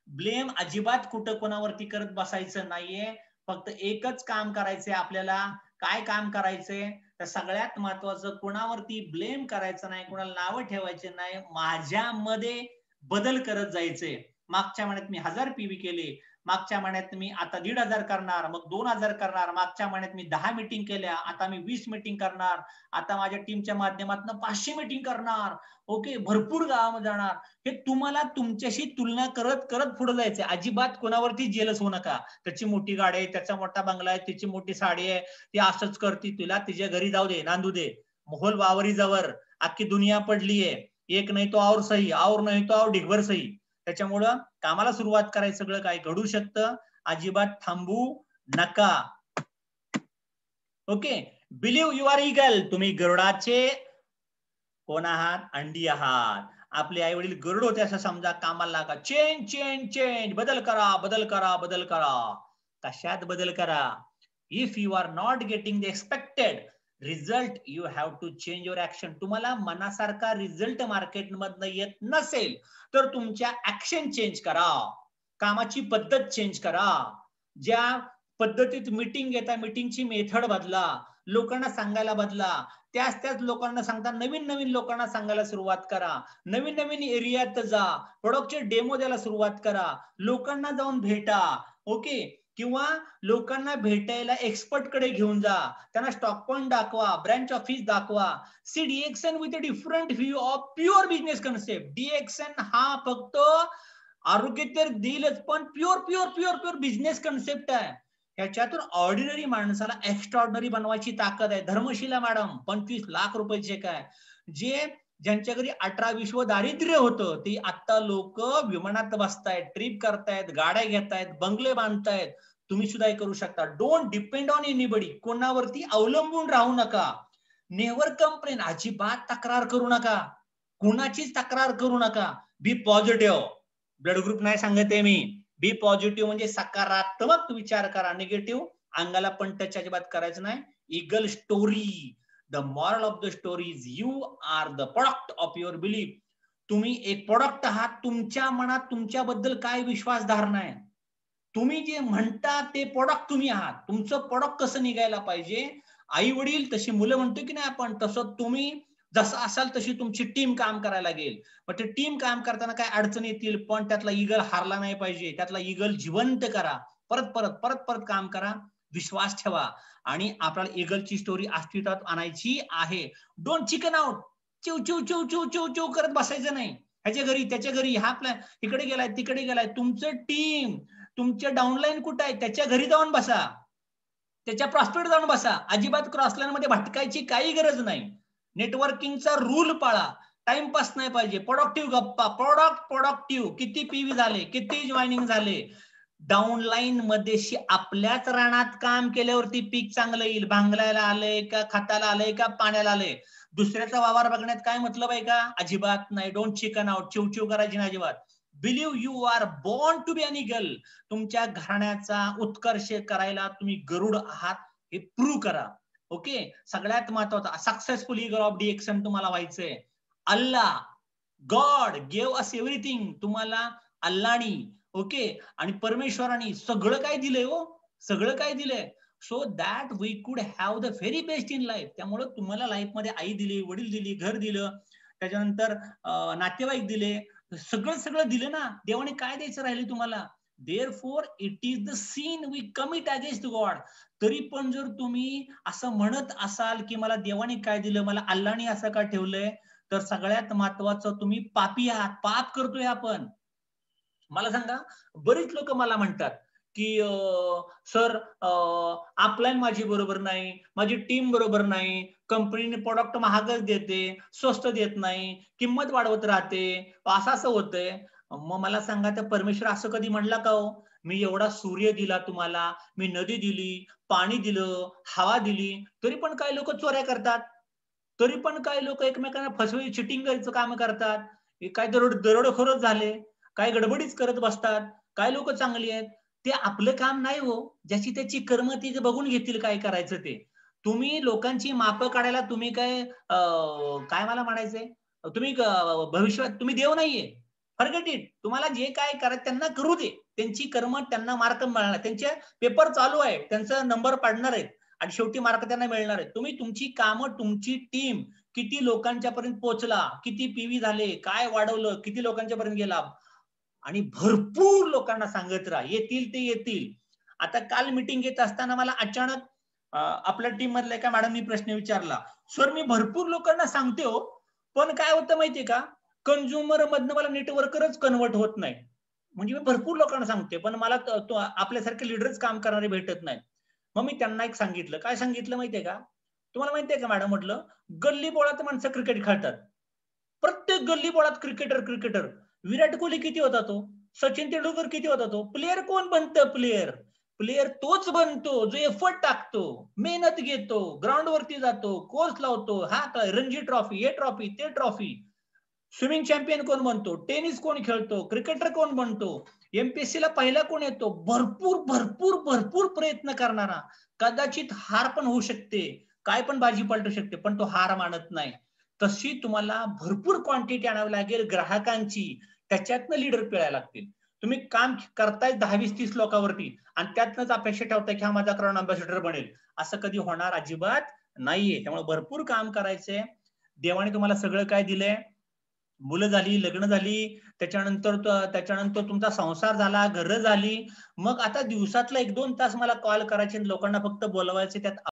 [SPEAKER 1] ब्लेम अजिबात कुठं कोणावरती करत बसायचं नाहीये. फक्त एकच काम करायचंय आपल्याला. काय काम करायचंय? तर सगळ्यात महत्वाचं, कोणावरती ब्लेम करायचं नाही, कोणाला नावं ठेवायचे नाही, माझ्यामध्ये बदल करत जायचे. मागच्या महिन्यात मी 1000 पीव्ही केले, मागच्या महिन्यात मी आता 1500 करणार, मग 2000 करणार, मागच्या महिन्यात मी 10 मीटिंग केल्या, आता मी 20 मीटिंग करणार, आता माझ्या टीमच्या माध्यमातून 500 मीटिंग करणार, ओके, भरपूर गावामध्ये जाणार. हे तुम्हाला तुमच्याशी तुलना करत करत पुढे जायचंय. अजिबात कोणावरती जेलस होऊ नका. त्याची मोठी गाडी आहे, त्याचा मोठा बंगला आहे, त्याची मोठी साडी आहे, ती असंच करते, तिला तिच्या घरी जाऊ दे, नांदू दे, मोहोल वावरी जवळ अख्खी दुनिया पडलीये, एक नाही तो और सही, और नाही तो और ढिगभर सही. त्याच्यामुळं कामाला सुरुवात करायचं, सगळं काय घडू शकतं, अजिबात थांबू नका. Okay, believe you are eagle, तुम्ही गरुडाचे कोण आहात? अंडी आहात. आपले आई वडील गरुड होते असं समजा, कामाला लागा, चेंज चेंज चेंज, बदल करा बदल करा बदल करा. कशात बदल करा? If you are not getting the expected result, you have to change your action. तुम्हाला मनासारखा रिझल्ट मार्केटमधनं येत नसेल तर तुमच्या ऍक्शन चेंज करा, कामाची पद्धत चेंज करा. ज्या पद्धतीत मीटिंग घेता, मीटिंगची मेथड बदला, लोकांना सांगायला बदला. त्याच लोकांना सांगता नवीन नवीन लोकांना सांगायला सुरुवात करा. नवीन नवीन एरियात जा, प्रोडक्टचे डेमो द्यायला सुरुवात करा, लोकांना जाऊन भेटा, ओके, किंवा लोकांना भेटायला एक्सपर्ट कडे घेऊन जा, त्यांना स्टॉक पॉइंट दाखवा, ब्रँच ऑफिस दाखवा. See DXN with a different view of pure business concept. DXN हा फक्त आरोग्य तर देईलच, पण pure pure pure pure business concept आहे. ह्याच्यातून ऑर्डिनरी माणसाला एक्स्ट्राऑर्डिनरी बनवायची ताकद आहे. धर्मशिला मॅडम 25 लाख रुपये चेक आहे. ज्यांच्या घरी 18-20 दारिद्र्य होतं, ते आता लोक विमानात बसतायत, ट्रिप करतायत, गाड्या घेतायत, बंगले बांधतायत. तुम्ही सुद्धा हे करू शकता. Don't depend on anybody. कोणावरती अवलंबून राहू नका. नेव्हर कंप्लेन, अजिबात तक्रार करू नका, कुणाचीच तक्रार करू नका. बी पॉझिटिव्ह. ब्लड ग्रुप नाही सांगते मी. बी पॉझिटिव्ह म्हणजे सकारात्मक विचार करा. निगेटिव्ह अंगाला पण टच अजिबात करायचं नाही. Eagle story, the moral of the story is you are the product of your belief. तुम्ही एक प्रोडक्ट आहात. तुमच्या मनात तुमच्याबद्दल काय विश्वास धारणा आहे, तुम्ही जे म्हणता ते प्रोडक्ट तुम्ही आहात. तुमचं प्रोडक्ट कसं निघायला पाहिजे, आई वडील तशी मुलं म्हणतो की नाही आपण, तसं तुम्ही जसं असाल तशी तुमची टीम काम करायला लागेल. पण ते टीम काम करताना काय अडचणी येतील, पण त्यातला ईगल हारला नाही पाहिजे. त्यातला ईगल जिवंत करा. परत परत परत परत काम करा, विश्वास ठेवा, आणि आपल्याला ईगलची स्टोरी अस्तित्वात आणायची आहे. Don't chicken out. चिव चिव चिव चिव चिव चिव करत बसायचं नाही. ह्याच्या घरी त्याच्या घरी, हा प्लॅन इकडे गेलाय तिकडे गेलाय. तुमचं टीम, तुमच्या डाऊनलाईन कुठं आहे त्याच्या घरी जाऊन बसा, त्याच्या प्रॉस्पेक्ट जाऊन बसा. अजिबात क्रॉसलाईन मध्ये भटकायची काही गरज नाही. नेटवर्किंगचा रूल पाळा. टाइमपास नाही पाहिजे. प्रोडक्टिव्ह गप्पा, प्रोडक्टिव्ह. किती पीव्ही झाले, किती जॉईनिंग झाले. डाऊनलाईन मध्ये आपल्याच रानात काम केल्यावरती पीक चांगलं येईल. भांगलायला आलंय का, खताला आलंय का, पाण्याला आलंय, दुसऱ्याचा वावर बघण्यात काय मतलब आहे का? अजिबात नाही. Don't chicken out. चिवचिव करायची नाही अजिबात. Believe you are born to be an eagle. तुमच्या घराण्याचा उत्कर्ष करायला तुम्ही गरुड आहात, हे प्रूव्ह करा. ओके, सगळ्यात महत्वाचा, सक्सेसफुल ईगल ऑफ डीएक्सन तुम्हाला व्हायचंय. Allah, God gave us everything. तुम्हाला अल्लानी, ओके, आणि परमेश्वरांनी सगळं काय दिलंय हो, सगळं काय दिलंय, सो दॅट वी कुड have the very best in life. त्यामुळे तुम्हाला लाईफ मध्ये आई दिली, वडील दिली, घर दिलं, त्याच्यानंतर नातेवाईक दिले, सगळं सगळं दिलं ना. देवाने काय द्यायचं राहिले तुम्हाला? Therefore it is the sin we commit against God. तरी पण जर तुम्ही असं म्हणत असाल की मला देवाने काय दिलं, मला अल्लाने असं का ठेवलंय, तर सगळ्यात महत्वाचं तुम्ही पापी आहात. पाप करतोय आपण. मला सांगा, बरीच लोक मला म्हणतात की सर अपलाईन माझी बरोबर नाही, माझी टीम बरोबर नाही, कंपनीने प्रोडक्ट महागच देते, स्वस्त देत नाही, किंमत वाढवत राहते, असं असं होतंय. मग मला सांगा, त्या परमेश्वर असं कधी म्हणला का हो? मी एवढा सूर्य दिला तुम्हाला, मी नदी दिली, पाणी दिलं, हवा दिली, तरी पण काही लोक चोऱ्या करतात, तरी पण काही लोक एकमेकांना फसवी चिटिंग करायचं काम करतात, काय दरोडेखोरच झाले. काय गडबडीच करत बसतात, काय लोक चांगली आहेत. ते आपलं काम नाही हो. ज्याची त्याची कर्म ती बघून घेतील काय करायचं ते. तुम्ही लोकांची मापं काढायला तुम्ही काय काय मला म्हणायचंय, तुम्ही भविष्यात तुम्ही देव नाहीये. Forget it. तुम्हाला जे काय करायचं त्यांना करू दे. त्यांची कर्म त्यांना मार्क मिळणार. त्यांचे पेपर चालू आहे. त्यांचा नंबर पडणार आहेत आणि शेवटी मार्क त्यांना मिळणार आहेत. तुम्ही तुमची कामं, तुमची टीम किती लोकांच्या पर्यंत पोहोचला, किती पीव्ही झाले, काय वाढवलं, किती लोकांच्या पर्यंत गेला आणि भरपूर लोकांना सांगत राहा. येतील ते येतील. आता काल मीटिंग घेत असताना मला अचानक आपल्या टीम मधल्या एका मॅडमनी प्रश्न विचारला, सर मी भरपूर लोकांना सांगते हो, पण काय होतं माहितीये का, कंझ्युमर मधनं मला नेटवर्करच कन्वर्ट होत नाही. म्हणजे मी भरपूर लोकांना सांगते, पण मला आपल्यासारखे लीडरच काम करणारे भेटत नाही. मग मी त्यांना एक सांगितलं, काय सांगितलं माहितीये का, तुम्हाला माहितीये का मॅडम, म्हटलं गल्ली बोळात माणसं क्रिकेट खेळतात. प्रत्येक गल्ली बोळात क्रिकेटर. विराट कोहली किती होता तो? सचिन तेंडुलकर किती होता तो? प्लेयर कोण बनतं प्लेयर? प्लेयर तोच बनतो जो एफर्ट टाकतो, मेहनत घेतो, ग्राउंड वरती जातो, कोर्स लावतो, हा रणजी ट्रॉफी, हे ट्रॉफी, ते ट्रॉफी. स्विमिंग चॅम्पियन कोण बनतो? टेनिस कोण खेळतो? क्रिकेटर कोण बनतो? एमपीएससी ला पहिला कोण येतो? भरपूर प्रयत्न करणारा. कदाचित हार पण होऊ शकते, काय पण बाजी पलटू शकते, पण तो हार मानत नाही. तशी तुम्हाला भरपूर क्वांटिटी आणावी लागेल ग्राहकांची, त्याच्यातनं लीडर पिळायला लागतील. तुम्ही काम करताय 10-20-30 लोकांवरती आणि त्यातनंच अपेक्षा ठेवताय की हा माझा क्राऊन अँबॅसेडर बनेल, असं कधी होणार अजिबात नाहीये. त्यामुळे भरपूर काम करायचंय. देवाने तुम्हाला सगळं काय दिलंय, मुलं झाली, लग्न झाली, त्याच्यानंतर तुमचा संसार झाला, घरं झाली. मग आता दिवसातला 1-2 तास मला कॉल करायचे, लोकांना फक्त बोलवायचे, त्यात